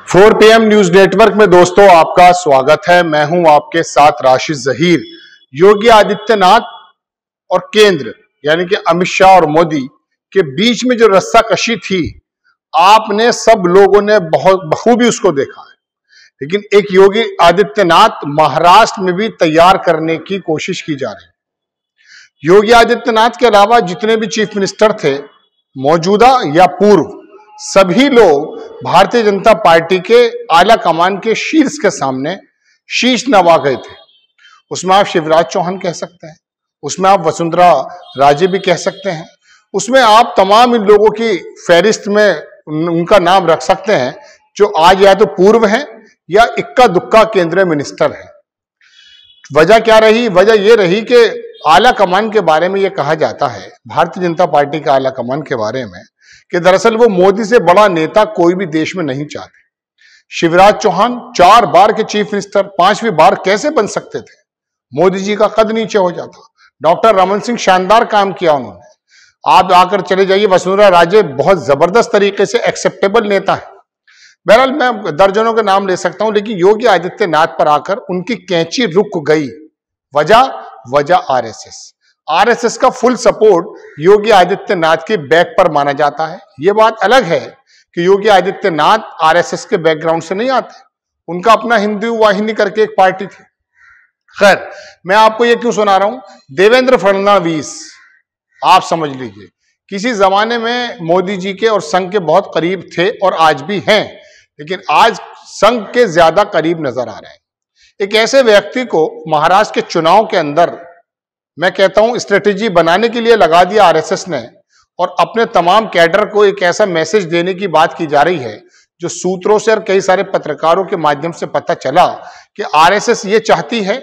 4 PM news network में दोस्तों आपका स्वागत है। मैं हूं आपके साथ राशिद जहीर। योगी आदित्यनाथ और केंद्र यानी कि अमित शाह और मोदी के बीच में जो रस्साकशी थी, आपने सब लोगों ने बहुत बखूबी उसको देखा है। लेकिन एक योगी आदित्यनाथ महाराष्ट्र में भी तैयार करने की कोशिश की जा रही है। योगी आदित्यनाथ के अलावा जितने भी चीफ मिनिस्टर थे, मौजूदा या पूर्व, सभी लोग भारतीय जनता पार्टी के आला कमान के शीर्ष के सामने शीश नवा गए थे। उसमें आप शिवराज चौहान कह सकते हैं, उसमें आप वसुंधरा राजे भी कह सकते हैं, उसमें आप तमाम इन लोगों की फहरिस्त में उनका नाम रख सकते हैं जो आज या तो पूर्व हैं या इक्का दुक्का केंद्रीय मिनिस्टर हैं। वजह क्या रही? वजह यह रही कि आला कमान के बारे में यह कहा जाता है, भारतीय जनता पार्टी के आला कमान के बारे में, कि दरअसल वो मोदी से बड़ा नेता कोई भी देश में नहीं चाहते। शिवराज चौहान 4 बार के चीफ मिनिस्टर 5वीं बार कैसे बन सकते थे? मोदी जी का कद नीचे हो जाता। डॉक्टर रमन सिंह शानदार काम किया उन्होंने। आप आकर चले जाइए, वसुंधरा राजे बहुत जबरदस्त तरीके से एक्सेप्टेबल नेता है। बहरहाल मैं दर्जनों के नाम ले सकता हूं, लेकिन योगी आदित्यनाथ पर आकर उनकी कैंची रुक गई। वजह आरएसएस का फुल सपोर्ट योगी आदित्यनाथ के बैक पर माना जाता है। यह बात अलग है कि योगी आदित्यनाथ आरएसएस के बैकग्राउंड से नहीं आते, उनका अपना हिंदू वाहिनी करके एक पार्टी थी। खैर, मैं आपको यह क्यों सुना रहा हूं? देवेंद्र फडणवीस, आप समझ लीजिए, किसी जमाने में मोदी जी के और संघ के बहुत करीब थे और आज भी हैं, लेकिन आज संघ के ज्यादा करीब नजर आ रहे हैं। एक ऐसे व्यक्ति को महाराष्ट्र के चुनाव के अंदर, मैं कहता हूं, स्ट्रेटेजी बनाने के लिए लगा दिया आरएसएस ने, और अपने तमाम कैडर को एक ऐसा मैसेज देने की बात की जा रही है जो सूत्रों से और कई सारे पत्रकारों के माध्यम से पता चला कि आरएसएस ये चाहती है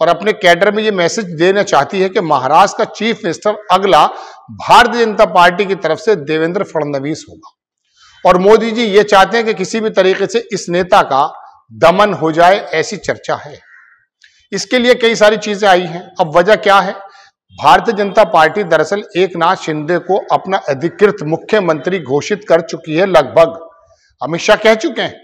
और अपने कैडर में ये मैसेज देना चाहती है कि महाराष्ट्र का चीफ मिनिस्टर अगला भारतीय जनता पार्टी की तरफ से देवेंद्र फडणवीस होगा। और मोदी जी ये चाहते हैं कि किसी भी तरीके से इस नेता का दमन हो जाए, ऐसी चर्चा है। इसके लिए कई सारी चीजें आई हैं। अब वजह क्या है? भारतीय जनता पार्टी दरअसल एकनाथ शिंदे को अपना अधिकृत मुख्यमंत्री घोषित कर चुकी है, लगभग। अमित शाह कह चुके हैं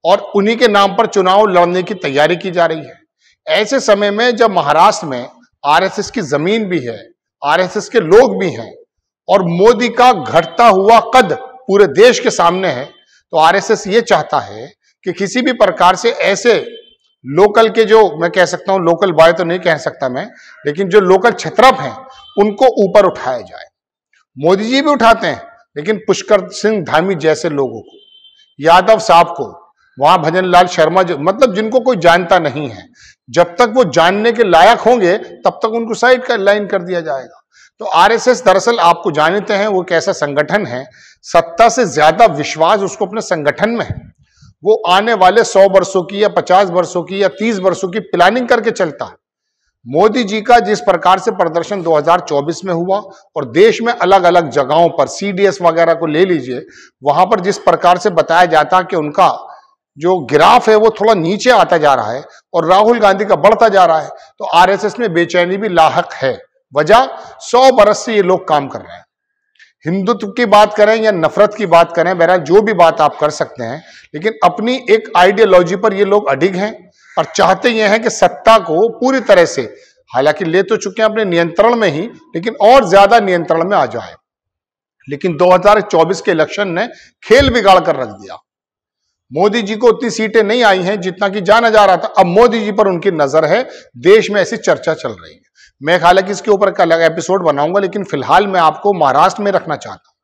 और उन्हीं के नाम पर चुनाव लड़ने की तैयारी की जा रही है। ऐसे समय में जब महाराष्ट्र में आरएसएस की जमीन भी है, आरएसएस के लोग भी हैं और मोदी का घटता हुआ कद पूरे देश के सामने है, तो आरएसएस ये चाहता है कि किसी भी प्रकार से ऐसे लोकल के, जो मैं कह सकता हूं, लोकल बॉय तो नहीं कह सकता मैं, लेकिन जो लोकल क्षत्रप हैं उनको ऊपर उठाया जाए। मोदी जी भी उठाते हैं, लेकिन पुष्कर सिंह धामी जैसे लोगों को, यादव साहब को, वहां भजन लाल शर्मा, जो मतलब जिनको कोई जानता नहीं है, जब तक वो जानने के लायक होंगे तब तक उनको साइड का लाइन कर दिया जाएगा। तो आरएसएस दरअसल, आपको जानते हैं, वो एक ऐसा संगठन है, सत्ता से ज्यादा विश्वास उसको अपने संगठन में है। वो आने वाले 100 वर्षों की या 50 वर्षों की या 30 वर्षों की प्लानिंग करके चलता है। मोदी जी का जिस प्रकार से प्रदर्शन 2024 में हुआ और देश में अलग अलग जगहों पर, सीडीएस वगैरह को ले लीजिए, वहां पर जिस प्रकार से बताया जाता कि उनका जो ग्राफ है वो थोड़ा नीचे आता जा रहा है और राहुल गांधी का बढ़ता जा रहा है, तो आरएसएस में बेचैनी भी लाहक है। वजह, 100 बरस से ये लोग काम कर रहे हैं। हिंदुत्व की बात करें या नफरत की बात करें, बहरहाल जो भी बात आप कर सकते हैं, लेकिन अपनी एक आइडियोलॉजी पर ये लोग अडिग हैं और चाहते ये हैं कि सत्ता को पूरी तरह से, हालांकि ले तो चुके हैं अपने नियंत्रण में ही, लेकिन और ज्यादा नियंत्रण में आ जाए। लेकिन 2024 के इलेक्शन ने खेल बिगाड़ कर रख दिया। मोदी जी को उतनी सीटें नहीं आई हैं जितना कि जाना जा रहा था। अब मोदी जी पर उनकी नजर है, देश में ऐसी चर्चा चल रही है। मैं हालांकि इसके ऊपर का अलग एपिसोड बनाऊंगा, लेकिन फिलहाल मैं आपको महाराष्ट्र में रखना चाहता हूं।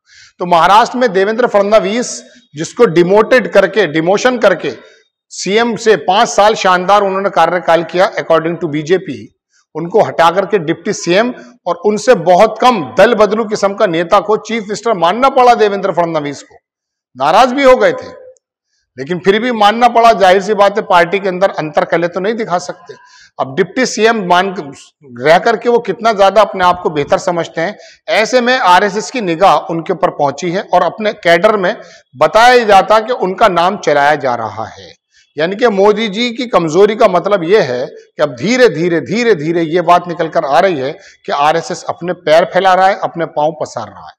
तो महाराष्ट्र में देवेंद्र फडणवीस, जिसको डिमोशन करके सीएम से 5 साल शानदार उन्होंने कार्यकाल किया अकॉर्डिंग टू बीजेपी, उनको हटा करके डिप्टी सीएम और उनसे बहुत कम दल बदलू किस्म का नेता को चीफ मिनिस्टर मानना पड़ा देवेंद्र फडणवीस को। नाराज भी हो गए थे, लेकिन फिर भी मानना पड़ा। जाहिर सी बात है, पार्टी के अंदर अंतर कले तो नहीं दिखा सकते। अब डिप्टी सीएम मान रह करके वो कितना ज्यादा अपने आप को बेहतर समझते हैं। ऐसे में आरएसएस की निगाह उनके ऊपर पहुंची है और अपने कैडर में बताया जाता कि उनका नाम चलाया जा रहा है। यानी कि मोदी जी की कमजोरी का मतलब यह है कि अब धीरे धीरे ये बात निकल कर आ रही है कि आरएसएस अपने पैर फैला रहा है, अपने पांव पसार रहा है।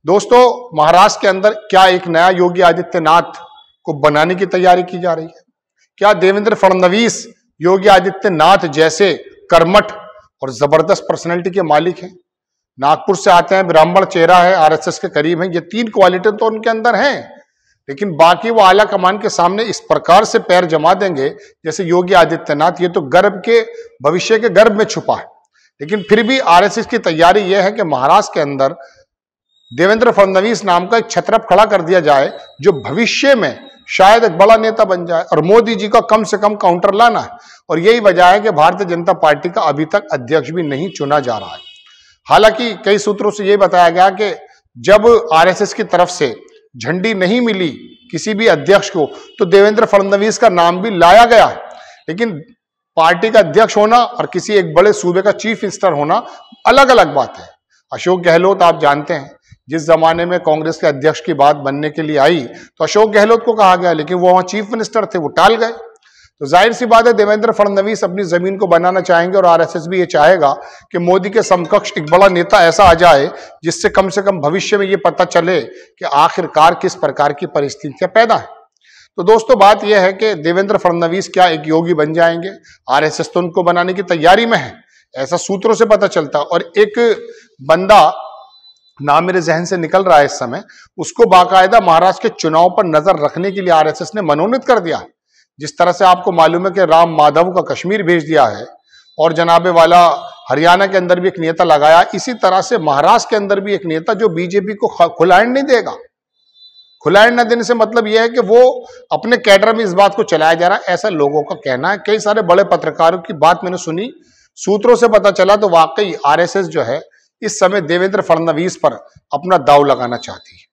दोस्तों, महाराष्ट्र के अंदर क्या एक नया योगी आदित्यनाथ को बनाने की तैयारी की जा रही है? क्या देवेंद्र फडणवीस योगी आदित्यनाथ जैसे कर्मठ और जबरदस्त पर्सनैलिटी के मालिक हैं? नागपुर से आते हैं, ब्राह्मण चेहरा है, आरएसएस के करीब हैं, ये 3 क्वालिटी तो उनके अंदर हैं, लेकिन बाकी वो आला कमान के सामने इस प्रकार से पैर जमा देंगे जैसे योगी आदित्यनाथ, ये तो गर्भ के भविष्य के गर्भ में छुपा है। लेकिन फिर भी आरएसएस की तैयारी यह है कि महाराष्ट्र के अंदर देवेंद्र फडणवीस नाम का एक छत्रप खड़ा कर दिया जाए जो भविष्य में शायद एक बड़ा नेता बन जाए, और मोदी जी का कम से कम काउंटर लाना है। और यही वजह है कि भारतीय जनता पार्टी का अभी तक अध्यक्ष भी नहीं चुना जा रहा है। हालांकि कई सूत्रों से यह बताया गया कि जब आरएसएस की तरफ से झंडी नहीं मिली किसी भी अध्यक्ष को, तो देवेंद्र फडणवीस का नाम भी लाया गया है। लेकिन पार्टी का अध्यक्ष होना और किसी एक बड़े सूबे का चीफ मिनिस्टर होना अलग अलग बात है। अशोक गहलोत आप जानते हैं, जिस जमाने में कांग्रेस के अध्यक्ष की बात बनने के लिए आई तो अशोक गहलोत को कहा गया, लेकिन वो वहां चीफ मिनिस्टर थे, वो टाल गए। तो जाहिर सी बात है देवेंद्र फडणवीस अपनी जमीन को बनाना चाहेंगे, और आरएसएस भी ये चाहेगा कि मोदी के समकक्ष एक बड़ा नेता ऐसा आ जाए जिससे कम से कम भविष्य में ये पता चले कि आखिरकार किस प्रकार की परिस्थितियां पैदा है। तो दोस्तों बात यह है कि देवेंद्र फडणवीस क्या एक योगी बन जाएंगे? आरएसएस तो उनको बनाने की तैयारी में है, ऐसा सूत्रों से पता चलता है। और एक बंदा नाम मेरे जहन से निकल रहा है इस समय, उसको बाकायदा महाराष्ट्र के चुनाव पर नजर रखने के लिए आरएसएस ने मनोनीत कर दिया है। जिस तरह से आपको मालूम है कि राम माधव का कश्मीर भेज दिया है और जनाबे वाला हरियाणा के अंदर भी एक नेता लगाया, इसी तरह से महाराष्ट्र के अंदर भी एक नेता जो बीजेपी को खुलायन नहीं देगा। खुलायन न देने से मतलब यह है कि वो अपने कैडर में इस बात को चलाया जा रहा है, ऐसा लोगों का कहना है। कई सारे बड़े पत्रकारों की बात मैंने सुनी, सूत्रों से पता चला तो वाकई आरएसएस जो है इस समय देवेंद्र फडणवीस पर अपना दांव लगाना चाहती है।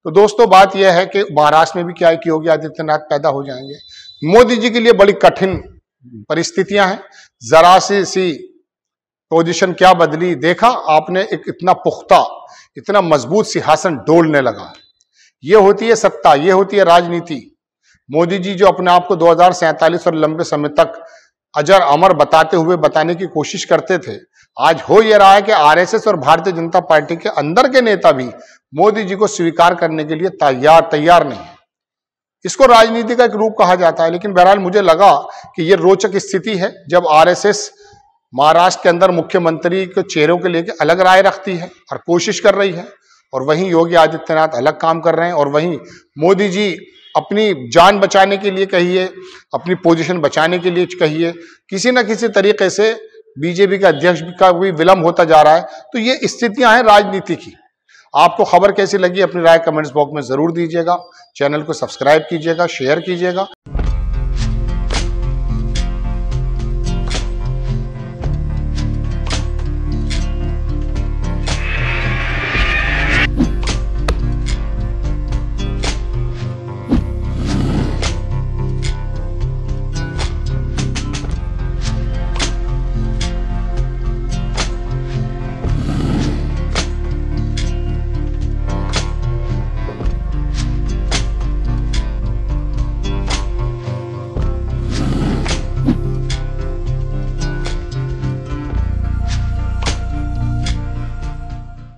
तो दोस्तों बात यह है कि महाराष्ट्र में भी क्या है कि योगी आदित्यनाथ पैदा हो जाएंगे। मोदी जी के लिए बड़ी कठिन परिस्थितियां हैं। जरा सी पोजीशन क्या बदली, देखा आपने, एक इतना पुख्ता, इतना मजबूत सिंहासन डोलने लगा। ये होती है सत्ता, ये होती है राजनीति। मोदी जी जो अपने आप को 2047 और लंबे समय तक अजर अमर बताते हुए बताने की कोशिश करते थे, आज हो यह रहा है कि आरएसएस और भारतीय जनता पार्टी के अंदर के नेता भी मोदी जी को स्वीकार करने के लिए तैयार नहीं है। इसको राजनीति का एक रूप कहा जाता है। लेकिन बहरहाल मुझे लगा कि यह रोचक स्थिति है जब आरएसएस महाराष्ट्र के अंदर मुख्यमंत्री के चेहरों के लेकर अलग राय रखती है और कोशिश कर रही है, और वहीं योगी आदित्यनाथ अलग काम कर रहे हैं, और वहीं मोदी जी अपनी जान बचाने के लिए कहिए, अपनी पोजीशन बचाने के लिए कहिए, किसी न किसी तरीके से बीजेपी के अध्यक्ष का भी विलंब होता जा रहा है। तो ये स्थितियां हैं राजनीति की। आपको खबर कैसी लगी अपनी राय कमेंट्स बॉक्स में जरूर दीजिएगा। चैनल को सब्सक्राइब कीजिएगा, शेयर कीजिएगा।